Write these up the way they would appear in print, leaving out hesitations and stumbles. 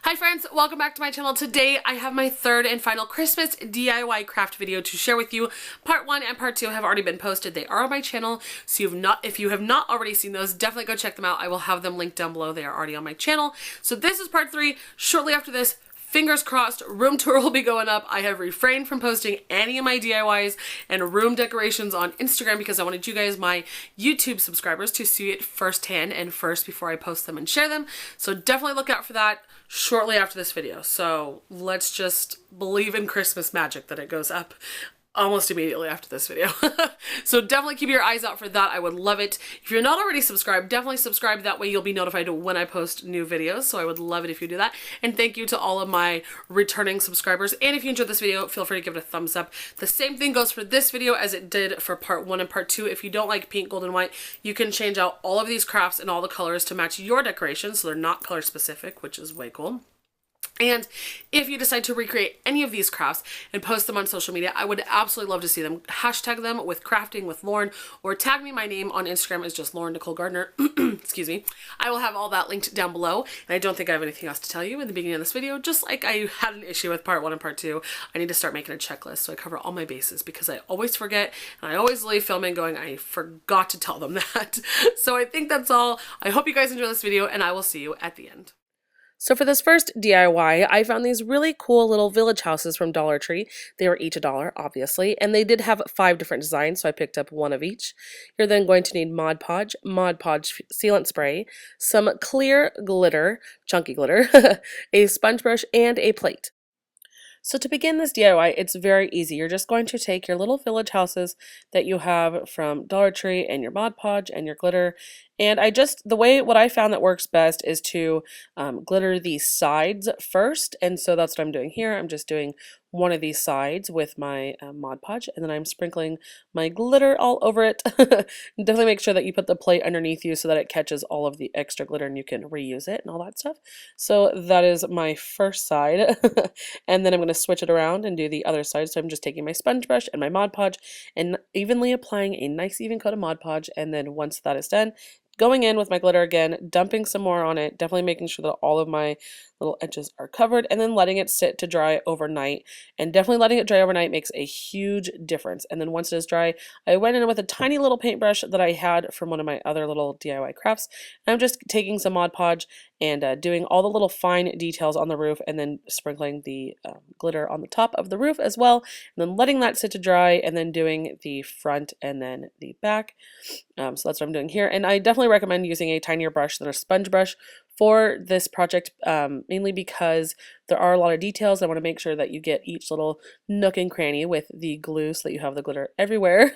Hi friends, welcome back to my channel. Today I have my third and final Christmas DIY craft video to share with you. Part 1 and part 2 have already been posted. They are on my channel, so if you have not already seen those, definitely go check them out. I will have them linked down below. They are already on my channel. So this is part 3. Shortly after this, fingers crossed, room tour will be going up. I have refrained from posting any of my DIYs and room decorations on Instagram because I wanted you guys, my YouTube subscribers, to see it firsthand and first before I post them and share them. So definitely look out for that shortly after this video. So let's just believe in Christmas magic that it goes up almost immediately after this video. So definitely keep your eyes out for that. I would love it. If you're not already subscribed, definitely subscribe. That way you'll be notified when I post new videos. So I would love it if you do that. And thank you to all of my returning subscribers. And if you enjoyed this video, feel free to give it a thumbs up. The same thing goes for this video as it did for part 1 and part 2. If you don't like pink, gold, and white, you can change out all of these crafts and all the colors to match your decorations. So they're not color specific, which is way cool. And if you decide to recreate any of these crafts and post them on social media, I would absolutely love to see them. Hashtag them with crafting with Lauren, or tag me. My name on Instagram is just Lauren Nicole Gardner. Excuse me. I will have all that linked down below. And I don't think I have anything else to tell you in the beginning of this video. Just like I had an issue with part 1 and part 2, I need to start making a checklist so I cover all my bases because I always forget and I always leave filming going, I forgot to tell them that. So I think that's all. I hope you guys enjoy this video and I will see you at the end. So for this first DIY, I found these really cool little village houses from Dollar Tree. They were each $1, obviously, and they did have 5 different designs, so I picked up 1 of each. You're then going to need Mod Podge sealant spray, some clear glitter, chunky glitter, a sponge brush, and a plate. So to begin this DIY, it's very easy. You're just going to take your little village houses that you have from Dollar Tree and your Mod Podge and your glitter. And what I found that works best is to glitter the sides first. And so that's what I'm doing here. I'm just doing one of these sides with my Mod Podge, and then I'm sprinkling my glitter all over it. Definitely make sure that you put the plate underneath you so that it catches all of the extra glitter and you can reuse it and all that stuff. So that is my first side. And then I'm going to switch it around and do the other side. So I'm just taking my sponge brush and my Mod Podge and evenly applying a nice even coat of Mod Podge. And then once that is done, going in with my glitter again, dumping some more on it, definitely making sure that all of my little edges are covered, and then letting it sit to dry overnight. And definitely letting it dry overnight makes a huge difference. And then once it is dry, I went in with a tiny little paintbrush that I had from one of my other little DIY crafts. And I'm just taking some Mod Podge and doing all the little fine details on the roof, and then sprinkling the glitter on the top of the roof as well, and then letting that sit to dry, and then doing the front and then the back. So that's what I'm doing here. And I definitely recommend using a tinier brush than a sponge brush for this project, mainly because there are a lot of details. I want to make sure that you get each little nook and cranny with the glue so that you have the glitter everywhere.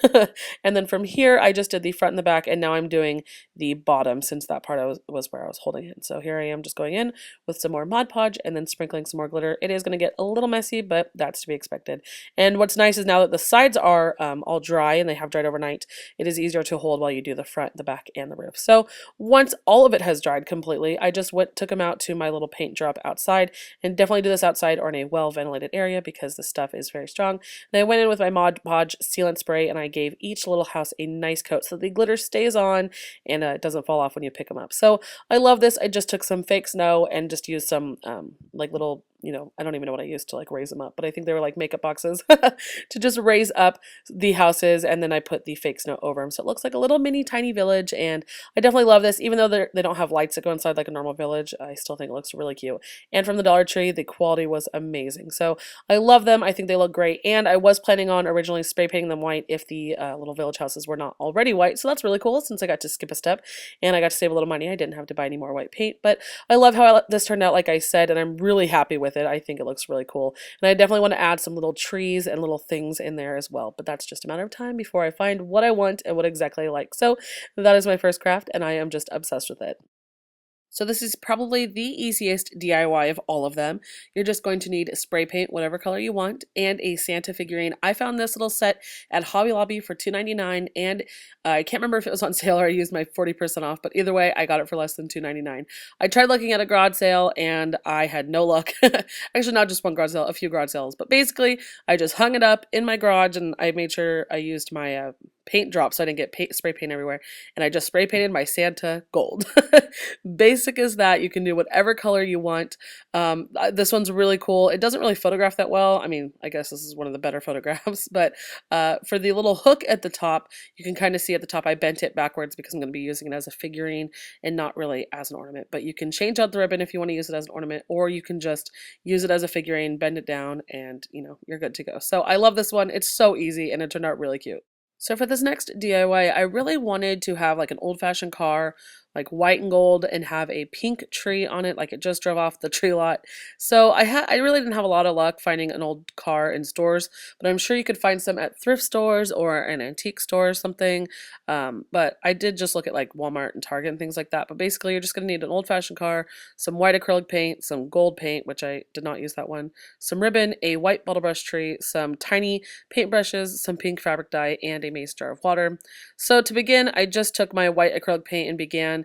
And then from here, I just did the front and the back, and now I'm doing the bottom since that part was where I was holding it. So here I am just going in with some more Mod Podge and then sprinkling some more glitter. It is going to get a little messy, but that's to be expected. And what's nice is now that the sides are all dry and they have dried overnight, it is easier to hold while you do the front, the back, and the roof. So once all of it has dried completely, I just took them out to my little paint drop outside, and definitely do this outside or in a well-ventilated area because the stuff is very strong. And I went in with my Mod Podge sealant spray, and I gave each little house a nice coat so the glitter stays on and it doesn't fall off when you pick them up. So I love this. I just took some fake snow and just used some like little, I don't even know what I used to like raise them up, but I think they were like makeup boxes to just raise up the houses, and then I put the fake snow over them. So it looks like a little mini tiny village, and I definitely love this. Even though they don't have lights that go inside like a normal village, I still think it looks really cute. And from the Dollar Tree, the quality was amazing. So I love them. I think they look great, and I was planning on originally spray painting them white if the little village houses were not already white. So that's really cool since I got to skip a step and I got to save a little money. I didn't have to buy any more white paint, but I love how this turned out, like I said, and I'm really happy with it. I think it looks really cool, and I definitely want to add some little trees and little things in there as well, but that's just a matter of time before I find what I want and what exactly I like. So that is my first craft, and I am just obsessed with it. So this is probably the easiest DIY of all of them. You're just going to need spray paint, whatever color you want, and a Santa figurine. I found this little set at Hobby Lobby for $2.99, and I can't remember if it was on sale or I used my 40% off, but either way, I got it for less than $2.99. I tried looking at a garage sale, and I had no luck. Actually, not just one garage sale, a few garage sales, but basically, I just hung it up in my garage, and I made sure I used my paint drops so I didn't get spray paint everywhere, and I just spray painted my Santa gold. Basic as that. You can do whatever color you want. This one's really cool. It doesn't really photograph that well. I mean, I guess this is one of the better photographs, but for the little hook at the top, you can kind of see at the top I bent it backwards because I'm going to be using it as a figurine and not really as an ornament. But you can change out the ribbon if you want to use it as an ornament, or you can just use it as a figurine, bend it down, and you're good to go. So I love this one. It's so easy and it turned out really cute. So for this next DIY, I really wanted to have like an old-fashioned car, like white and gold, and have a pink tree on it, like it just drove off the tree lot. So I really didn't have a lot of luck finding an old car in stores, but I'm sure you could find some at thrift stores or an antique store or something. But I did just look at like Walmart and Target and things like that. But basically, you're just going to need an old-fashioned car, some white acrylic paint, some gold paint, which I did not use that one, some ribbon, a white bottle brush tree, some tiny paintbrushes, some pink fabric dye, and a mason jar of water. So to begin, I just took my white acrylic paint and began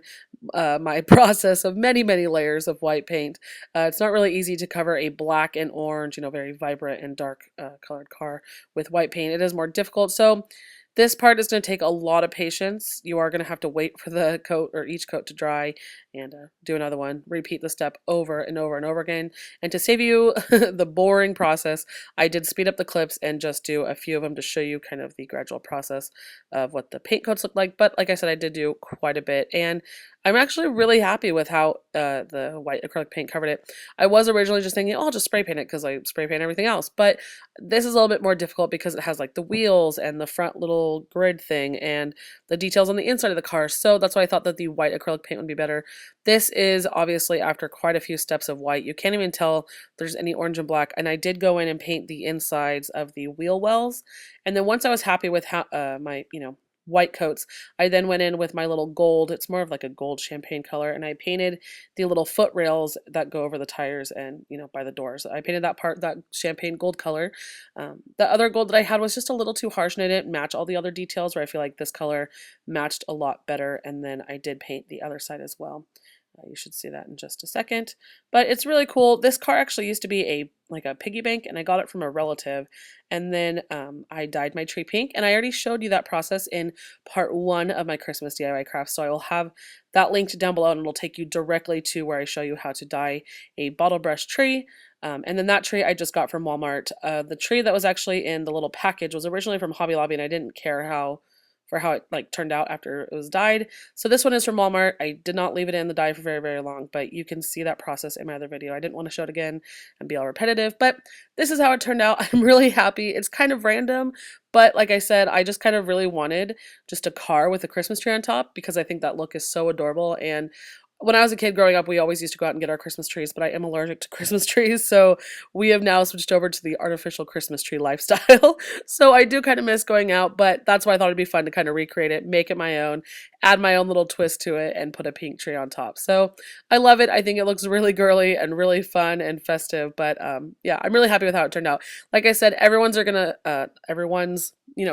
my process of many layers of white paint. It's not really easy to cover a black and orange, very vibrant and dark colored car with white paint. It is more difficult. So this part is going to take a lot of patience. You are going to have to wait for the coat or each coat to dry and do another one. Repeat the step over and over and over again. And to save you the boring process, I did speed up the clips and just do a few of them to show you kind of the gradual process of what the paint coats look like. But like I said, I did do quite a bit. And I'm actually really happy with how the white acrylic paint covered it. I was originally just thinking, oh, I'll just spray paint it because I spray paint everything else. But this is a little bit more difficult because it has like the wheels and the front little grid thing and the details on the inside of the car. So that's why I thought that the white acrylic paint would be better. This is obviously after quite a few steps of white. You can't even tell there's any orange and black. And I did go in and paint the insides of the wheel wells. And then once I was happy with how my, white coats, I then went in with my little gold. It's more of like a gold champagne color, and I painted the little foot rails that go over the tires and by the doors. I painted that part, that champagne gold color. The other gold that I had was just a little too harsh and I didn't match all the other details, where I feel like this color matched a lot better. And then I did paint the other side as well. You should see that in just a second, but it's really cool. This car actually used to be like a piggy bank, and I got it from a relative, and then I dyed my tree pink, and I already showed you that process in part 1 of my Christmas DIY crafts, so I will have that linked down below, and it'll take you directly to where I show you how to dye a bottle brush tree. And then that tree I just got from Walmart. The tree that was actually in the little package was originally from Hobby Lobby, and I didn't care for how it like turned out after it was dyed. So this one is from Walmart. I did not leave it in the dye for very long, but you can see that process in my other video. I didn't want to show it again and be all repetitive, but this is how it turned out. I'm really happy. It's kind of random, but like I said, I just kind of really wanted just a car with a Christmas tree on top because I think that look is so adorable. And when I was a kid growing up, we always used to go out and get our Christmas trees, but I am allergic to Christmas trees, so we have now switched over to the artificial Christmas tree lifestyle. So I do kind of miss going out, but that's why I thought it'd be fun to kind of recreate it, make it my own, add my own little twist to it, and put a pink tree on top. So I love it. I think it looks really girly and really fun and festive, but yeah, I'm really happy with how it turned out. Like I said, everyone's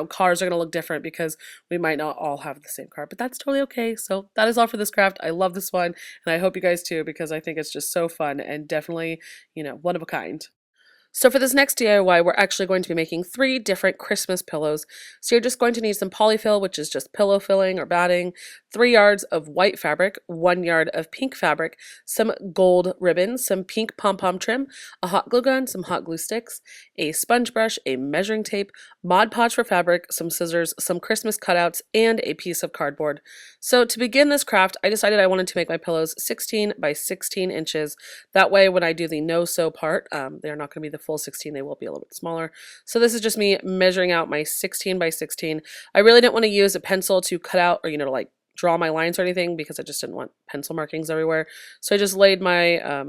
cars are gonna look different because we might not all have the same car, but that's totally okay. So that is all for this craft. I love this one, and I hope you guys too, because I think it's just so fun and definitely, one of a kind. So for this next DIY, we're actually going to be making 3 different Christmas pillows. So you're just going to need some polyfill, which is just pillow filling or batting, 3 yards of white fabric, 1 yard of pink fabric, some gold ribbon, some pink pom-pom trim, a hot glue gun, some hot glue sticks, a sponge brush, a measuring tape, Mod Podge for fabric, some scissors, some Christmas cutouts, and a piece of cardboard. So to begin this craft, I decided I wanted to make my pillows 16 by 16 inches. That way when I do the no-sew part, they're not going to be the full 16, they will be a little bit smaller. So this is just me measuring out my 16 by 16. I really didn't want to use a pencil to cut out or to like draw my lines or anything because I just didn't want pencil markings everywhere. So I just laid my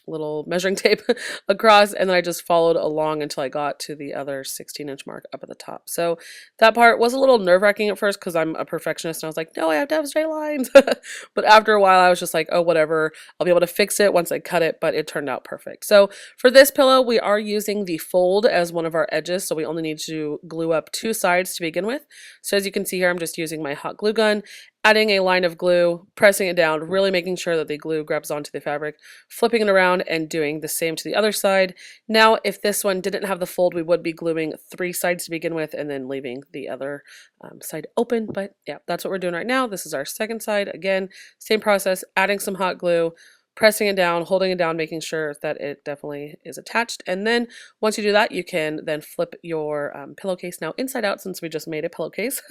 little measuring tape across, and then I just followed along until I got to the other 16-inch mark up at the top. So that part was a little nerve-wracking at first because I'm a perfectionist and I was like, no, I have to have straight lines. But after a while I was just like, oh, whatever, I'll be able to fix it once I cut it, but it turned out perfect. So for this pillow, we are using the fold as one of our edges, so we only need to glue up 2 sides to begin with. So as you can see here, I'm just using my hot glue gun, adding a line of glue, pressing it down, really making sure that the glue grabs onto the fabric, flipping it around and doing the same to the other side. Now, if this one didn't have the fold, we would be gluing 3 sides to begin with and then leaving the other side open. But yeah, that's what we're doing right now. This is our second side. Again, same process, adding some hot glue, pressing it down, holding it down, making sure that it definitely is attached. And then once you do that, you can then flip your pillowcase now inside out, since we just made a pillowcase.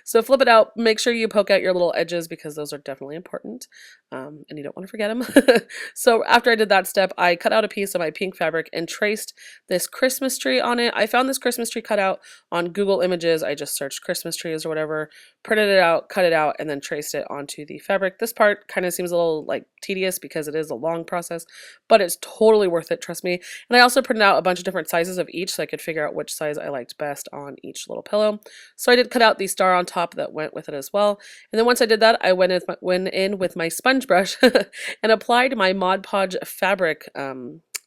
So flip it out, make sure you poke out your little edges because those are definitely important, and you don't want to forget them. So after I did that step, I cut out a piece of my pink fabric and traced this Christmas tree on it. I found this Christmas tree cut out on Google Images. I just searched Christmas trees or whatever, printed it out, cut it out, and then traced it onto the fabric. This part kind of seems a little like tedious because it is a long process, but it's totally worth it, trust me. And I also printed out a bunch of different sizes of each so I could figure out which size I liked best on each little pillow. So I did cut out the star on top that went with it as well. And then once I did that, I went in with my sponge brush and applied my Mod Podge fabric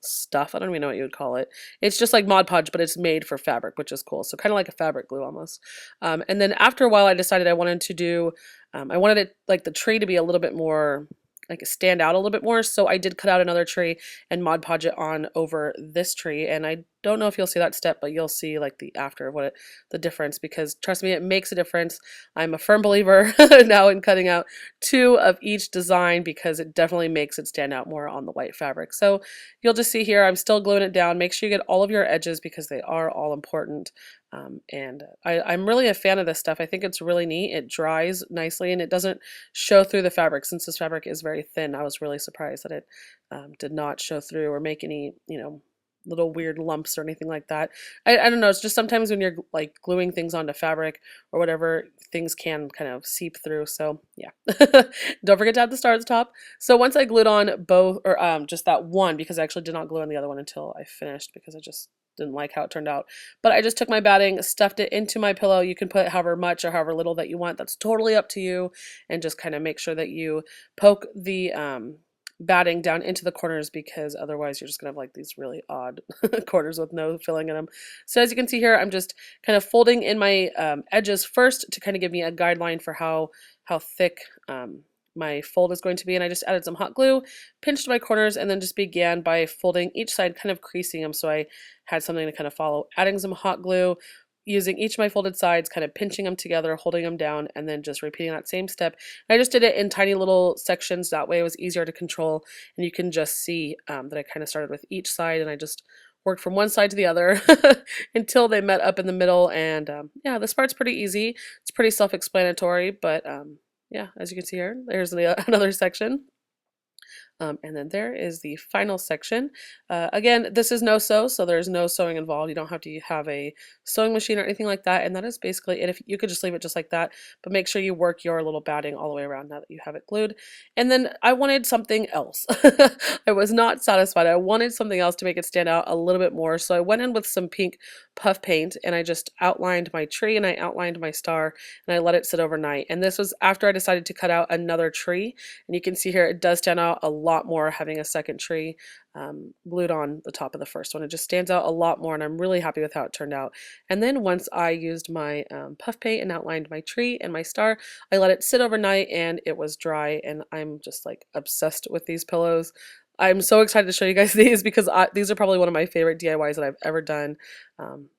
stuff. I don't even know what you would call it. It's just like Mod Podge, but it's made for fabric, which is cool. So kind of like a fabric glue almost. And then after a while, I decided I wanted to do, I wanted it like the tree to be a little bit more like stand out a little bit more. So I did cut out another tree and Mod Podge it on over this tree. And I don't know if you'll see that step, but you'll see like the after of the difference, because trust me, it makes a difference. I'm a firm believer now in cutting out 2 of each design because it definitely makes it stand out more on the white fabric. So you'll just see here, I'm still gluing it down. Make sure you get all of your edges because they are all important. And I'm really a fan of this stuff. I think it's really neat. It dries nicely and it doesn't show through the fabric. Since this fabric is very thin, I was really surprised that it did not show through or make any, little weird lumps or anything like that. I don't know, it's just sometimes when you're like gluing things onto fabric or whatever, things can kind of seep through. So yeah. Don't forget to add the star at the top. So once I glued on both, or just that one, because I actually did not glue on the other one until I finished because I just didn't like how it turned out. But I just took my batting, stuffed it into my pillow. You can put however much or however little that you want. That's totally up to you. And just kind of make sure that you poke the batting down into the corners, because otherwise you're just gonna have like these really odd corners with no filling in them. So as you can see here, I'm just kind of folding in my edges first to kind of give me a guideline for how thick my fold is going to be. And I just added some hot glue, pinched my corners, and then just began by folding each side, kind of creasing them so I had something to kind of follow. Adding some hot glue, using each of my folded sides, kind of pinching them together, holding them down, and then just repeating that same step. And I just did it in tiny little sections. That way it was easier to control, and you can just see that I kind of started with each side, and I just worked from one side to the other until they met up in the middle. And yeah, this part's pretty easy. It's pretty self-explanatory, but yeah, as you can see here, there's another section. And then there is the final section. Again, this is no-sew, so there's no sewing involved. You don't have to have a sewing machine or anything like that, and that is basically it. If you could just leave it just like that, but make sure you work your little batting all the way around now that you have it glued. And then I wanted something else. I was not satisfied. I wanted something else to make it stand out a little bit more, so I went in with some pink puff paint, and I just outlined my tree, and I outlined my star, and I let it sit overnight. And this was after I decided to cut out another tree, and you can see here it does stand out a lot more having a second tree glued on the top of the first one. It just stands out a lot more, and I'm really happy with how it turned out. And then once I used my puff paint and outlined my tree and my star, I let it sit overnight and it was dry, and I'm just like obsessed with these pillows. I'm so excited to show you guys these because these are probably one of my favorite DIYs that I've ever done.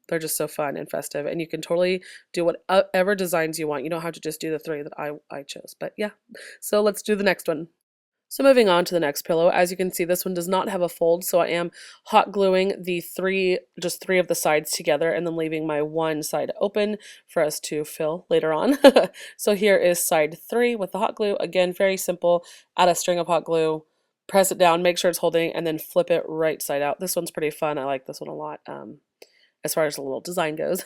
They're just so fun and festive, and you can totally do whatever designs you want. You don't have to just do the 3 that I chose. But yeah, so let's do the next one. So moving on to the next pillow, as you can see, this one does not have a fold, so I am hot gluing the just three of the sides together and then leaving my one side open for us to fill later on. So here is side 3 with the hot glue. Again, very simple. Add a string of hot glue, press it down, make sure it's holding, and then flip it right side out. This one's pretty fun. I like this one a lot. As far as the little design goes.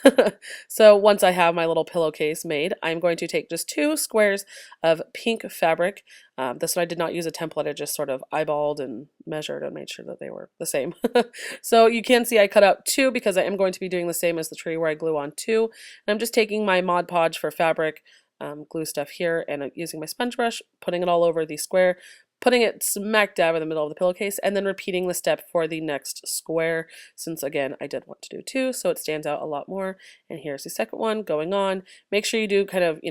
So once I have my little pillowcase made, I'm going to take just 2 squares of pink fabric. This one I did not use a template, I just sort of eyeballed and measured and made sure that they were the same. So you can see I cut out 2 because I am going to be doing the same as the tree where I glue on 2. And I'm just taking my Mod Podge for fabric glue stuff here and using my sponge brush, putting it all over the square, putting it smack dab in the middle of the pillowcase, and then repeating the step for the next square, since again I did want to do 2, so it stands out a lot more. And here's the second one going on. Make sure you do kind of,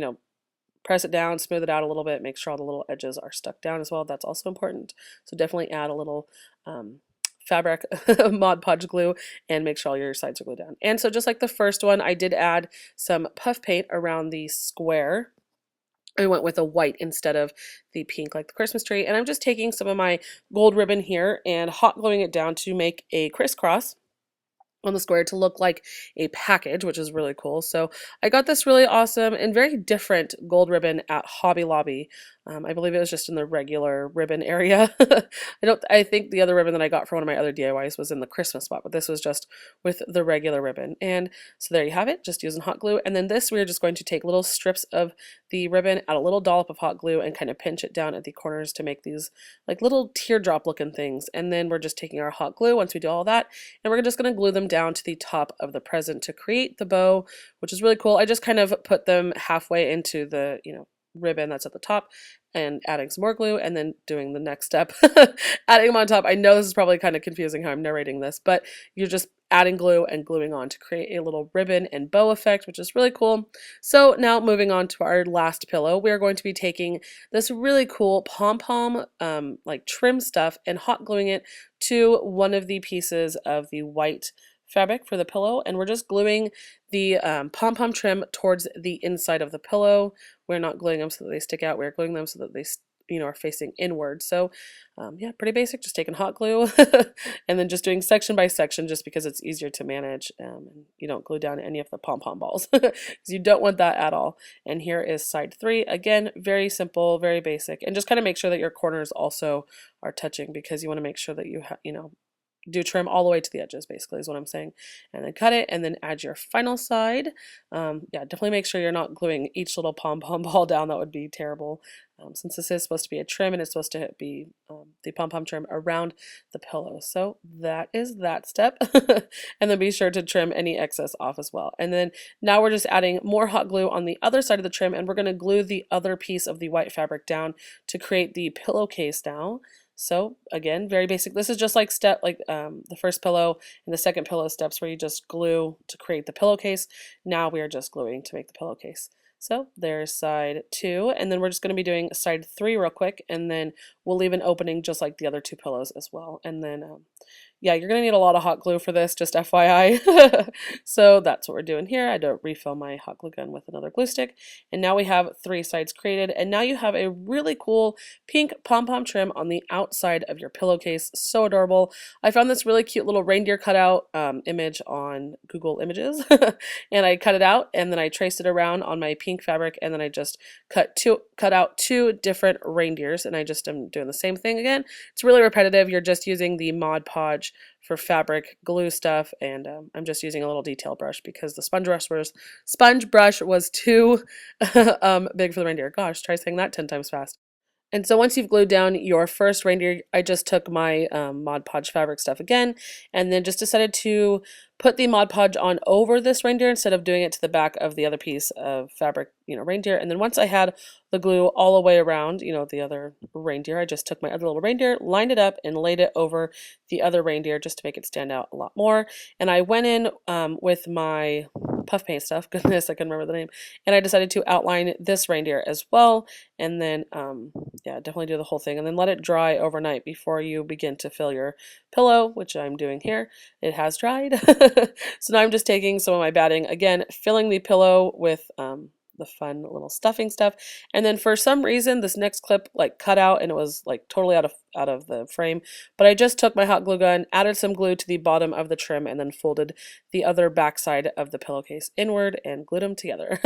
press it down, smooth it out a little bit, make sure all the little edges are stuck down as well. That's also important. So definitely add a little fabric Mod Podge glue and make sure all your sides are glued down. And so just like the first one, I did add some puff paint around the square. I went with a white instead of the pink like the Christmas tree. And I'm just taking some of my gold ribbon here and hot gluing it down to make a crisscross on the square to look like a package, which is really cool. So I got this really awesome and very different gold ribbon at Hobby Lobby. I believe it was just in the regular ribbon area. I think the other ribbon that I got for one of my other DIYs was in the Christmas spot, but this was just with the regular ribbon. And so there you have it, just using hot glue. And then this, we're just going to take little strips of the ribbon, add a little dollop of hot glue, and kind of pinch it down at the corners to make these like little teardrop looking things. And then we're just taking our hot glue once we do all that, and we're just going to glue them down to the top of the present to create the bow, which is really cool. I just kind of put them halfway into the, ribbon that's at the top and adding some more glue and then doing the next step, adding them on top. I know this is probably kind of confusing how I'm narrating this, but you're just adding glue and gluing on to create a little ribbon and bow effect, which is really cool. So now moving on to our last pillow, we're going to be taking this really cool pom-pom like trim stuff and hot gluing it to one of the pieces of the white fabric for the pillow, and we're just gluing the pom-pom trim towards the inside of the pillow. We're not gluing them so that they stick out, we're gluing them so that they are facing inward. So yeah, pretty basic, just taking hot glue and then just doing section by section just because it's easier to manage, and you don't glue down any of the pom-pom balls because you don't want that at all. And here is side 3. Again, very simple, very basic, and just kind of make sure that your corners also are touching because you want to make sure that you do trim all the way to the edges, basically is what I'm saying. And then cut it and then add your final side. Yeah, definitely make sure you're not gluing each little pom-pom ball down. That would be terrible. Since this is supposed to be a trim and it's supposed to be the pom-pom trim around the pillow. So that is that step. And then be sure to trim any excess off as well. And then now we're just adding more hot glue on the other side of the trim, and we're going to glue the other piece of the white fabric down to create the pillowcase now. So again, very basic. This is just like the first pillow and the second pillow steps where you just glue to create the pillowcase. Now we are just gluing to make the pillowcase. So there's side 2, and then we're just going to be doing side 3 real quick, and then we'll leave an opening just like the other 2 pillows as well. And then yeah, you're going to need a lot of hot glue for this, just FYI. So that's what we're doing here. I had to refill my hot glue gun with another glue stick. And now we have 3 sides created. And now you have a really cool pink pom-pom trim on the outside of your pillowcase. So adorable. I found this really cute little reindeer cutout image on Google Images. And I cut it out, and then I traced it around on my pink fabric, and then I just cut out 2 different reindeers, and I just am doing the same thing again. It's really repetitive. You're just using the Mod Podge for fabric glue stuff, and I'm just using a little detail brush because the sponge brush was too big for the reindeer. Gosh, try saying that 10 times fast. And so once you've glued down your first reindeer, I just took my Mod Podge fabric stuff again, and then just decided to put the Mod Podge on over this reindeer instead of doing it to the back of the other piece of fabric, reindeer. And then once I had the glue all the way around, the other reindeer, I just took my other little reindeer, lined it up, and laid it over the other reindeer just to make it stand out a lot more. And I went in with my puff paint stuff, goodness, I couldn't remember the name, and I decided to outline this reindeer as well, and then yeah, definitely do the whole thing, and then let it dry overnight before you begin to fill your pillow, which I'm doing here. It has dried. So now I'm just taking some of my batting, again, filling the pillow with the fun little stuffing stuff, and then for some reason this next clip cut out and it was totally out of the frame, but I just took my hot glue gun, added some glue to the bottom of the trim, and then folded the other back side of the pillowcase inward and glued them together.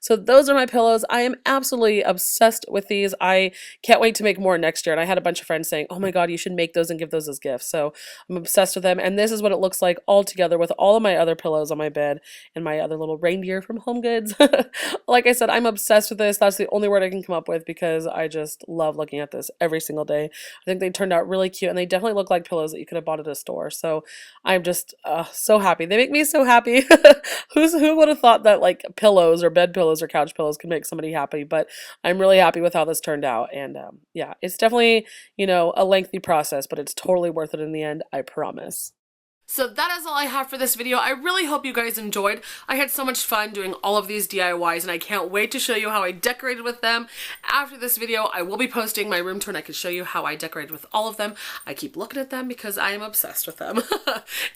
So those are my pillows. I am absolutely obsessed with these. I can't wait to make more next year, and I had a bunch of friends saying, oh my god, you should make those and give those as gifts. So I'm obsessed with them, and this is what it looks like all together with all of my other pillows on my bed and my other little reindeer from Home Goods. Like I said, I'm obsessed with this. That's the only word I can come up with because I just love looking at this every single day. I think they turned out really cute, and they definitely look like pillows that you could have bought at a store. So I'm just so happy. They make me so happy. Who would have thought that pillows or bed pillows or couch pillows could make somebody happy? But I'm really happy with how this turned out. And yeah, it's definitely, a lengthy process, but it's totally worth it in the end, I promise. So that is all I have for this video. I really hope you guys enjoyed. I had so much fun doing all of these DIYs and I can't wait to show you how I decorated with them. After this video, I will be posting my room tour and I can show you how I decorated with all of them. I keep looking at them because I am obsessed with them.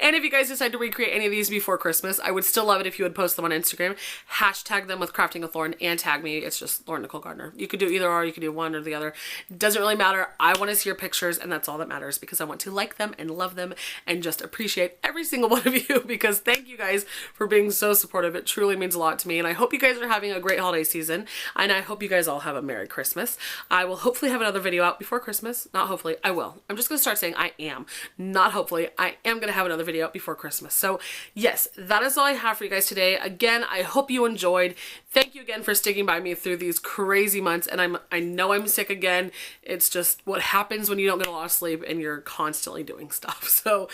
And if you guys decide to recreate any of these before Christmas, I would still love it if you would post them on Instagram. Hashtag them with Crafting with Lauren and tag me. It's just Lauren Nicole Gardner. You could do either or, you could do one or the other. It doesn't really matter. I want to see your pictures and that's all that matters because I want to like them and love them and just appreciate every single one of you because thank you guys for being so supportive. It truly means a lot to me and I hope you guys are having a great holiday season and I hope you guys all have a Merry Christmas. I will hopefully have another video out before Christmas. Not hopefully, I will. I'm just going to start saying I am. Not hopefully, I am going to have another video out before Christmas. So yes, that is all I have for you guys today. Again, I hope you enjoyed. Thank you again for sticking by me through these crazy months and I know I'm sick again. It's just what happens when you don't get a lot of sleep and you're constantly doing stuff. So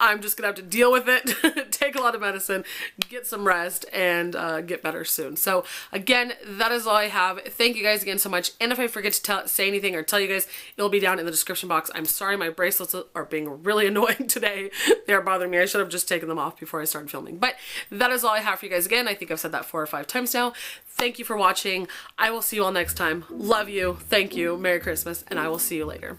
I'm just gonna have to deal with it, take a lot of medicine, get some rest, and get better soon. So again, that is all I have. Thank you guys again so much. And if I forget to say anything or tell you guys, it'll be down in the description box. I'm sorry, my bracelets are being really annoying today. They're bothering me. I should have just taken them off before I started filming. But that is all I have for you guys again. I think I've said that 4 or 5 times now. Thank you for watching. I will see you all next time. Love you. Thank you. Merry Christmas. And I will see you later.